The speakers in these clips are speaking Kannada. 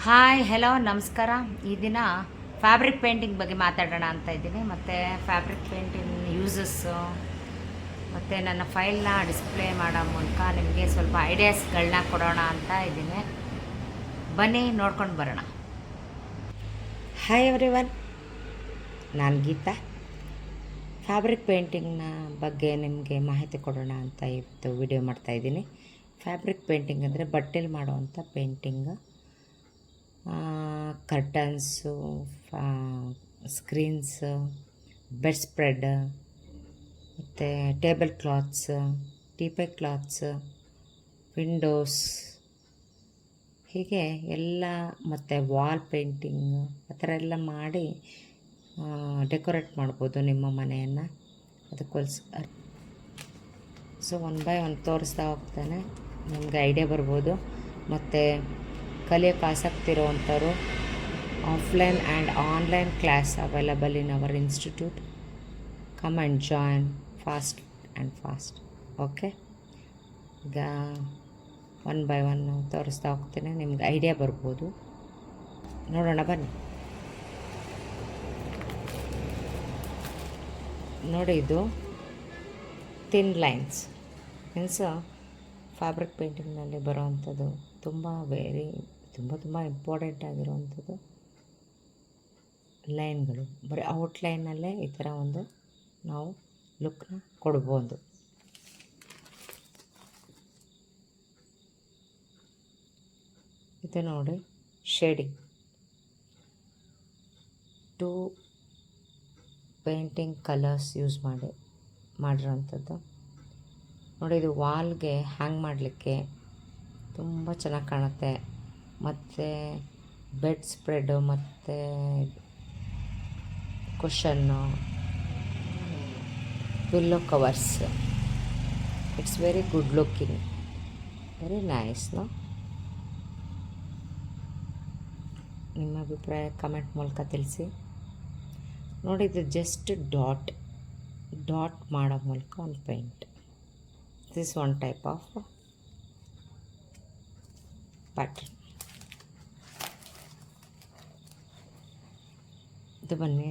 ಹಾಯ್ ಹೆಲೋ ನಮಸ್ಕಾರ. ಈ ದಿನ ಫ್ಯಾಬ್ರಿಕ್ ಪೇಂಟಿಂಗ್ ಬಗ್ಗೆ ಮಾತಾಡೋಣ ಅಂತ ಇದ್ದೀನಿ. ಮತ್ತು ಫ್ಯಾಬ್ರಿಕ್ ಪೇಂಟಿಂಗ್ ಯೂಸಸ್ಸು ಮತ್ತು ನನ್ನ ಫೈಲ್ನ ಡಿಸ್ಪ್ಲೇ ಮಾಡೋ ಮೂಲಕ ನಿಮಗೆ ಸ್ವಲ್ಪ ಐಡಿಯಾಸ್ಗಳನ್ನ ಕೊಡೋಣ ಅಂತ ಇದ್ದೀನಿ. ಬನ್ನಿ ನೋಡ್ಕೊಂಡು ಬರೋಣ. ಹಾಯ್ ಎವ್ರಿವನ್, ನಾನು ಗೀತಾ. ಫ್ಯಾಬ್ರಿಕ್ ಪೇಂಟಿಂಗ್ನ ಬಗ್ಗೆ ನಿಮಗೆ ಮಾಹಿತಿ ಕೊಡೋಣ ಅಂತ ಇವತ್ತು ವಿಡಿಯೋ ಮಾಡ್ತಾಯಿದ್ದೀನಿ. ಫ್ಯಾಬ್ರಿಕ್ ಪೇಂಟಿಂಗ್ ಅಂದರೆ ಬಟ್ಟೆಲಿ ಮಾಡುವಂಥ painting. Curtains, screens, bed spread, ಮತ್ತು table clothes, teapoy clothes, Windows, ಹೀಗೆ ಎಲ್ಲ, ಮತ್ತು ವಾಲ್ ಪೇಂಟಿಂಗು ಆ ಥರ ಎಲ್ಲ ಮಾಡಿ ಡೆಕೋರೇಟ್ ಮಾಡ್ಬೋದು ನಿಮ್ಮ ಮನೆಯನ್ನು. ಅದಕ್ಕೋಸ್ಕರ ಒನ್ ಬೈ ಒನ್ ತೋರಿಸ್ತಾ ಹೋಗ್ತಾನೆ, ನಿಮ್ಗೆ ಐಡಿಯಾ ಬರ್ಬೋದು. ಮತ್ತು ಕಲಿಯೋಕ್ಕೆ ಆಸಕ್ತಿ ಇರೋವಂಥವ್ರು offline and online class available in our institute. Come and join fast. Okay, ಈಗ ಒನ್ ಬೈ ಒನ್ ತೋರಿಸ್ತಾ ಹೋಗ್ತೇನೆ, ನಿಮ್ಗೆ ಐಡಿಯಾ ಬರ್ಬೋದು. ನೋಡೋಣ ಬನ್ನಿ. ನೋಡಿ, ಇದು ಥಿನ್ ಲೈನ್ಸ್ ಮೀನ್ಸ್ ಫ್ಯಾಬ್ರಿಕ್ ಪೇಂಟಿಂಗ್ನಲ್ಲಿ ಬರೋವಂಥದ್ದು ತುಂಬ ಇಂಪಾರ್ಟೆಂಟ್ ಆಗಿರುವಂಥದ್ದು ಲೈನ್ಗಳು. ಬರೀ ಔಟ್ಲೈನಲ್ಲೇ ಈ ಥರ ಒಂದು ನಾವು ಲುಕ್ನ ಕೊಡ್ಬೋದು. ಇದು ನೋಡಿ, ಶೇಡಿಂಗ್ 2 ಪೇಂಟಿಂಗ್ ಕಲರ್ಸ್ ಯೂಸ್ ಮಾಡಿರೋವಂಥದ್ದು ನೋಡಿ. ಇದು ವಾಲ್ಗೆ ಹ್ಯಾಂಗ್ ಮಾಡಲಿಕ್ಕೆ ತುಂಬ ಚೆನ್ನಾಗಿ ಕಾಣುತ್ತೆ. ಮತ್ತು ಬೆಡ್ ಸ್ಪ್ರೆಡ್ಡು ಮತ್ತು cushion, pillow covers, it's very good looking, very nice. ನಿಮ್ಮ ಅಭಿಪ್ರಾಯ ಕಮೆಂಟ್ ಮೂಲಕ ತಿಳಿಸಿ. ನೋಡಿ, ಇದು ಜಸ್ಟ್ ಡಾಟ್ ಮಾಡೋ ಮೂಲಕ ಒಂದು paint. This one type of pattern. ಇದು ಬನ್ನಿ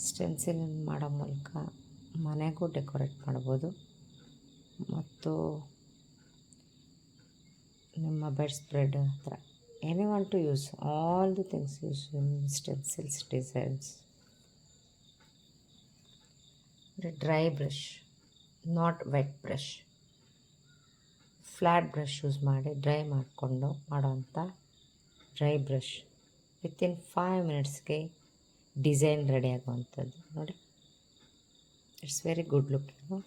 ಸ್ಟೆನ್ಸಿಲ್ ಮಾಡೋ ಮೂಲಕ ಮನೆಗೂ ಡೆಕೋರೇಟ್ ಮಾಡ್ಬೋದು. ಮತ್ತು ನಿಮ್ಮ ಬೆಡ್ ಸ್ಪ್ರೆಡ್ ಹತ್ರ any want to use all the things use in stencils designs. Dry brush, not wet brush, flat brush use ಮಾಡಿ ಡ್ರೈ ಮಾಡಿಕೊಂಡು ಮಾಡೋವಂಥ ಡ್ರೈ ಬ್ರಷ್. ವಿತಿನ್ 5 ಮಿನಿಟ್ಸ್ಗೆ ಡಿಸೈನ್ ರೆಡಿ ಆಗುವಂಥದ್ದು ನೋಡಿ. It's very good looking.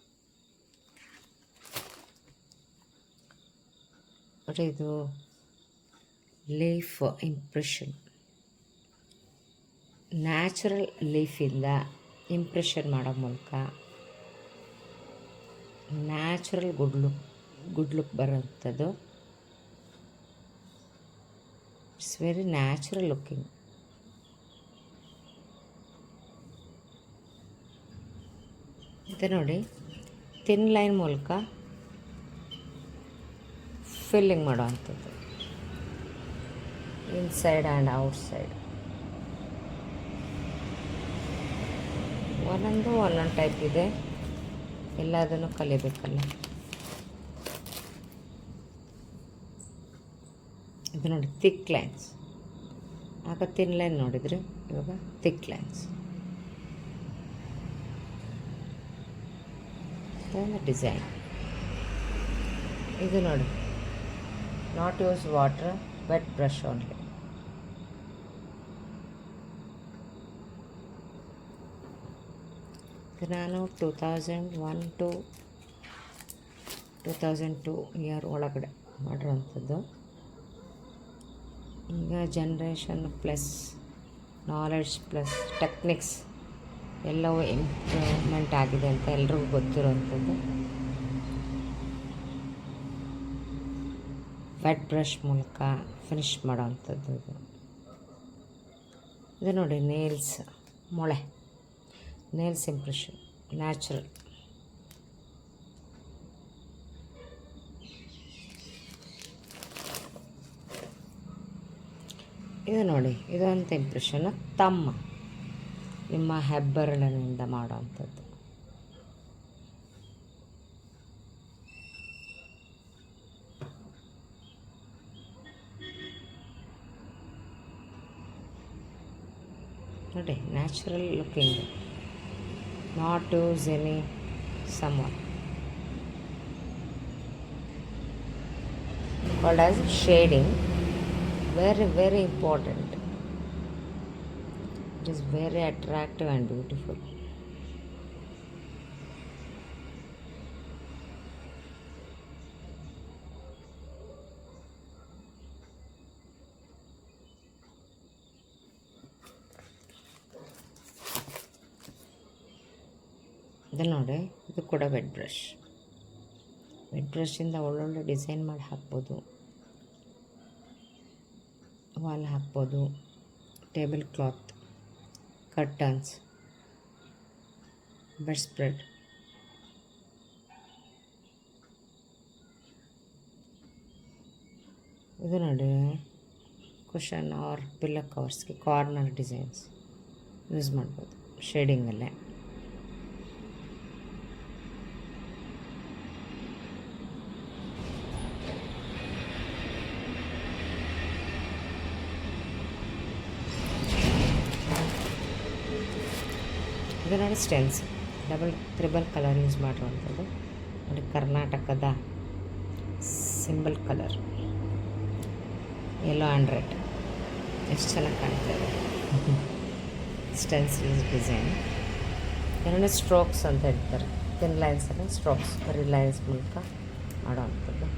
ನೋಡಿ, ಇದು ಲೀಫ್ ಇಂಪ್ರೆಷನ್. ನ್ಯಾಚುರಲ್ ಲೀಫಿಂದ ಇಂಪ್ರೆಷನ್ ಮಾಡೋ ಮೂಲಕ ನ್ಯಾಚುರಲ್ ಗುಡ್ ಲುಕ್ ಬರೋವಂಥದ್ದು. It's very natural looking. ಇದು ನೋಡಿ, ಥಿನ್ ಲೈನ್ ಮೂಲಕ ಫಿಲ್ಲಿಂಗ್ ಮಾಡೋವಂಥದ್ದು ಇನ್ಸೈಡ್ ಆ್ಯಂಡ್ ಔಟ್ಸೈಡ್. ಒಂದೊಂದು ಟೈಪ್ ಇದೆ, ಎಲ್ಲದನ್ನು ಕಲಿಬೇಕಲ್ಲ. ಇದು ನೋಡಿ, ಥಿಕ್ ಲೈನ್ಸ್. ಆಗ ಥಿನ್ ಲೈನ್ ನೋಡಿದರೆ, ಇವಾಗ ಥಿಕ್ ಲೈನ್ಸ್. ಡಿಸೈನ್ ಇದು ನೋಡಿ, not use water, wet brush only. ಇದು ನಾನು 2001 to 2002 ಇಯರ್ ಒಳಗಡೆ ಮಾಡಿರೋವಂಥದ್ದು. ಈಗ generation plus knowledge plus techniques ಎಲ್ಲವೂ ಇಂಪ್ರೂವ್ಮೆಂಟ್ ಆಗಿದೆ ಅಂತ ಎಲ್ರಿಗೂ ಗೊತ್ತಿರೋವಂಥದ್ದು. ವೆಟ್ ಬ್ರಷ್ ಮೂಲಕ ಫಿನಿಷ್ ಮಾಡೋವಂಥದ್ದು. ಇದು ನೋಡಿ, ನೇಲ್ಸ್ ಇಂಪ್ರೆಷನ್ ನ್ಯಾಚುರಲ್. ಇದು ನೋಡಿ, ಇದೊಂದು ಇಂಪ್ರೆಷನ್ನು ತಮ್ಮ ನಿಮ್ಮ ಹೆಬ್ಬೆರಳಿನಿಂದ ಮಾಡೋವಂಥದ್ದು. ನೋಡಿ, natural looking, not use any someone called as shading. Very, very important. It is very attractive and beautiful. ಇದು ನೋಡಿ, ಇದು ಕೂಡ ವೆಟ್ ಬ್ರಷಿಂದ ಒಳ್ಳೊಳ್ಳೆ ಡಿಸೈನ್ ಮಾಡಿ ಹಾಕ್ಬೋದು, ವಾಲ್ ಹಾಕ್ಬೋದು, tablecloth, curtains, bedspread. ಇದು ನೋಡಿ, ಕುಷನ್ ಆರ್ ಪಿಲ್ಲೋ ಕವರ್ಸ್ಗೆ ಕಾರ್ನರ್ ಡಿಸೈನ್ಸ್ ಯೂಸ್ ಮಾಡ್ಬೋದು ಶೇಡಿಂಗಲ್ಲೇ. ಇದು ನೋಡಿ ಸ್ಟೆನ್ಸ್, ತ್ರಿಬಲ್ ಕಲರ್ ಯೂಸ್ ಮಾಡಿರುವಂಥದ್ದು. ನೋಡಿ, ಕರ್ನಾಟಕದ symbol colour yellow and red, ಎಷ್ಟು ಚೆನ್ನಾಗಿ ಕಾಣ್ತಾ ಇದೆ. Stencil design. ಇದರಲ್ಲಿ ಸ್ಟ್ರೋಕ್ಸ್ ಅಂತ ಹೇಳ್ತಾರೆ, ಥಿನ್ ಲೈನ್ಸಲ್ಲಿ ಸ್ಟ್ರೋಕ್ಸ್, ಬರೀ ಲೈನ್ಸ್ ಮೂಲಕ ಮಾಡೋವಂಥದ್ದು.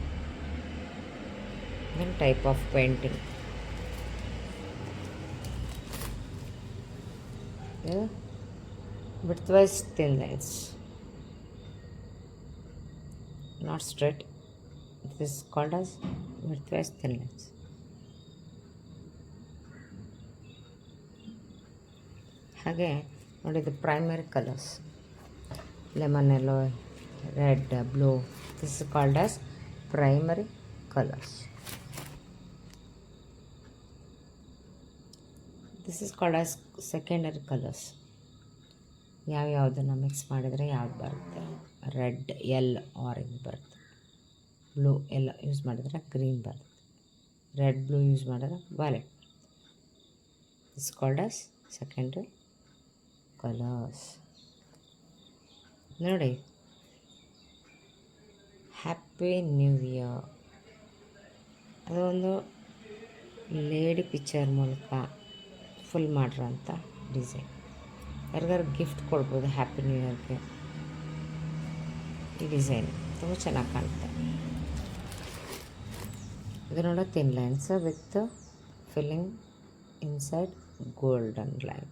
ಇದನ್ನು type of painting. Widthwise thin lines, not straight. This is called as widthwise thin lines. ಹಾಗೆ ನೋಡಿ, ಇದು primary colours, lemon yellow, red, blue. This is called as primary colours. This is called as secondary colours. ಯಾವ್ಯಾವುದನ್ನು ಮಿಕ್ಸ್ ಮಾಡಿದರೆ ಯಾವ್ದು ಬರುತ್ತೆ? ರೆಡ್, ಯೆಲ್ಲೋ, ಆರೆಂಜ್ ಬರುತ್ತೆ. ಬ್ಲೂ ಎಲ್ಲ ಯೂಸ್ ಮಾಡಿದರೆ ಗ್ರೀನ್ ಬರುತ್ತೆ. ರೆಡ್, ಬ್ಲೂ ಯೂಸ್ ಮಾಡಿದ್ರೆ violet. It's called as secondary colours. ನೋಡಿ, ಹ್ಯಾಪಿ ನ್ಯೂ ಇಯರ್, ಅದೊಂದು ಲೇಡಿ ಪಿಕ್ಚರ್ ಮೂಲಕ ಫುಲ್ ಮಾಡಿರೋಂಥ ಡಿಸೈನ್. ಯಾರಿಗಾರು ಗಿಫ್ಟ್ ಕೊಡ್ಬೋದು ಹ್ಯಾಪಿ ನ್ಯೂ ಇಯರ್ಗೆ. ಈ ಡಿಸೈನ್ ತುಂಬ ಚೆನ್ನಾಗಿ ಕಾಣುತ್ತೆ. ಇದು ನೋಡೋ thin lines with filling inside golden line.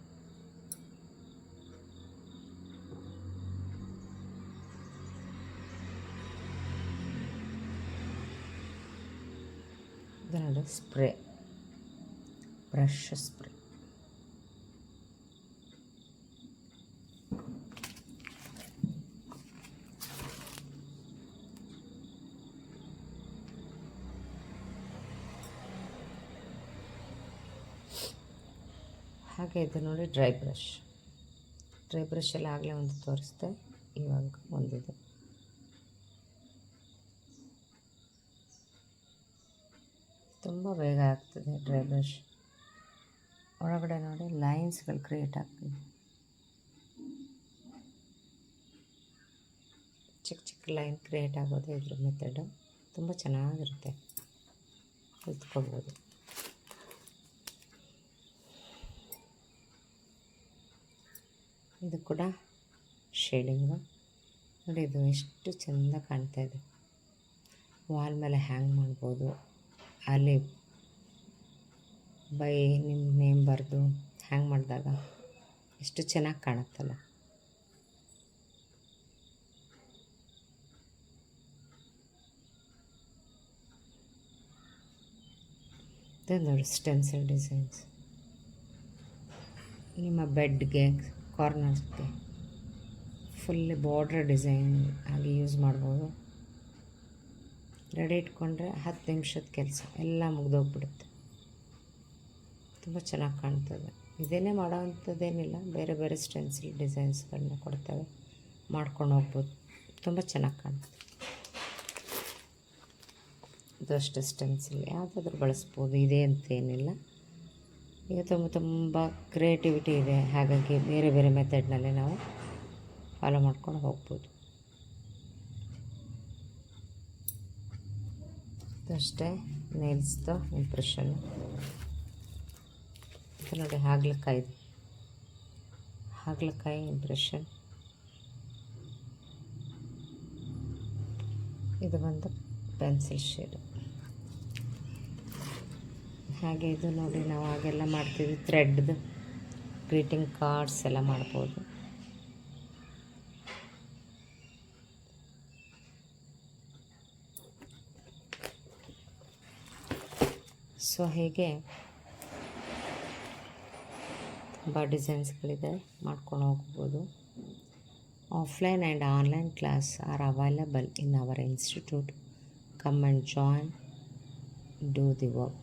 ಇದು ನೋಡಿ, ಸ್ಪ್ರೇ, ಬ್ರಷ್ ಸ್ಪ್ರೇ. ಹಾಗೆ ಇದು ನೋಡಿ, ಡ್ರೈ ಬ್ರಷ್ ಎಲ್ಲ ಆಗಲೇ ಒಂದು ತೋರಿಸ್ದೆ, ಇವಾಗ ಒಂದಿದೆ. ತುಂಬ ಬೇಗ ಆಗ್ತದೆ ಡ್ರೈ ಬ್ರಷ್. ಒಳಗಡೆ ನೋಡಿ, ಲೈನ್ಸ್ಗಳು ಕ್ರಿಯೇಟ್ ಆಗ್ತದೆ. ಚಿಕ್ಕ ಚಿಕ್ಕ ಲೈನ್ ಕ್ರಿಯೇಟ್ ಆಗೋದು ಇದ್ರ ಮೆಥಡು. ತುಂಬ ಚೆನ್ನಾಗಿರುತ್ತೆ, ಕಲ್ತ್ಕೊಬೋದು. ಇದು ಕೂಡ ಶೇಡಿಂಗು ನೋಡಿ, ಇದು ಎಷ್ಟು ಚೆಂದ ಕಾಣ್ತಾ ಇದೆ. ವಾಲ್ ಮೇಲೆ ಹ್ಯಾಂಗ್ ಮಾಡ್ಬೋದು. ಅಲ್ಲಿ ಬೈ ನಿಮ್ಮ ನೇಮ್ ಬರೆದು ಹ್ಯಾಂಗ್ ಮಾಡಿದಾಗ ಎಷ್ಟು ಚೆನ್ನಾಗಿ ಕಾಣುತ್ತಲ್ಲ. ಇದು ನೋಡಿ, ಸ್ಟೆನ್ಸಿಲ್ ಡಿಸೈನ್ಸ್. ನಿಮ್ಮ ಬೆಡ್ಗೆ, ಕಾರ್ನರ್ಸ್ಗೆ ಫುಲ್ ಬಾರ್ಡ್ರ್ ಡಿಸೈನ್ ಆಗಿ ಯೂಸ್ ಮಾಡ್ಬೋದು. ರೆಡಿ ಇಟ್ಕೊಂಡ್ರೆ 10 ನಿಮಿಷದ ಕೆಲಸ ಎಲ್ಲ ಮುಗ್ದೋಗ್ಬಿಡುತ್ತೆ. ತುಂಬ ಚೆನ್ನಾಗಿ ಕಾಣ್ತದೆ. ಇದೇನೇ ಮಾಡೋ ಅಂಥದ್ದೇನಿಲ್ಲ, ಬೇರೆ ಬೇರೆ ಸ್ಟೆನ್ಸಿಲ್ ಡಿಸೈನ್ಸ್ಗಳನ್ನ ಕೊಡ್ತವೆ, ಮಾಡ್ಕೊಂಡು ಹೋಗ್ಬೋದು. ತುಂಬ ಚೆನ್ನಾಗಿ ಕಾಣ್ತದೆ. ಇದಷ್ಟು ಸ್ಟೆನ್ಸಿಲ್ ಯಾವುದಾದ್ರೂ ಬಳಸ್ಬೋದು, ಇದೆ ಅಂತೇನಿಲ್ಲ. ಈಗ ತುಂಬ ಕ್ರಿಯೇಟಿವಿಟಿ ಇದೆ, ಹಾಗಾಗಿ ಬೇರೆ ಬೇರೆ ಮೆಥಡ್ನಲ್ಲೇ ನಾವು ಫಾಲೋ ಮಾಡ್ಕೊಂಡು ಹೋಗ್ಬೋದು. ಇದಷ್ಟೇ ನೇಲ್ಸ್ದು ಇಂಪ್ರೆಷನ್ನು. ಇದು ನೋಡಿ ಹಾಗಲಕಾಯಿ ಇಂಪ್ರೆಷನ್. ಇದು ಬಂದು ಪೆನ್ಸಿಲ್ ಶೇಡು. ಹಾಗೆ ಇದು ನೋಡಿ, ನಾವು ಹಾಗೆಲ್ಲ ಮಾಡ್ತೀವಿ, ಥ್ರೆಡ್ದು ಗ್ರೀಟಿಂಗ್ ಕಾರ್ಡ್ಸ್ ಎಲ್ಲ ಮಾಡ್ಬೋದು. ಸೊ ಹೀಗೆ ತುಂಬ ಡಿಸೈನ್ಸ್ಗಳಿದೆ, ಮಾಡ್ಕೊಂಡು ಹೋಗ್ಬೋದು. Offline and online class are available in our institute. Come and join, do the work.